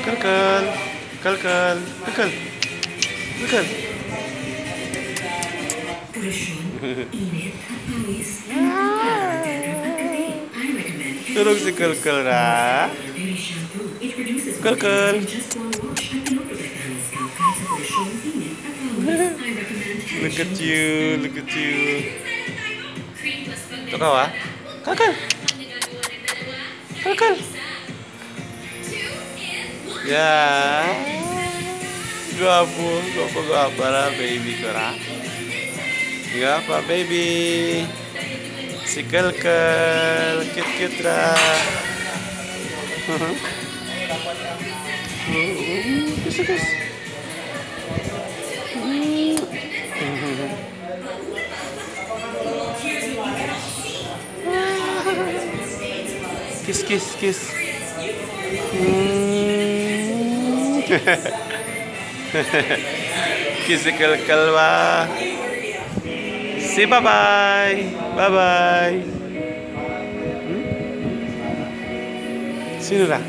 Kel, kel, kel, kel, kel. Turun si kel lah. Kel. Look at you, look at you. Tuh kau ah? Kel. Ya. Gua apa lah baby kora. Gak apa baby. Si kel kit lah. Kus. Kiss. Kiss si kel wah. Si bye. Sino lah?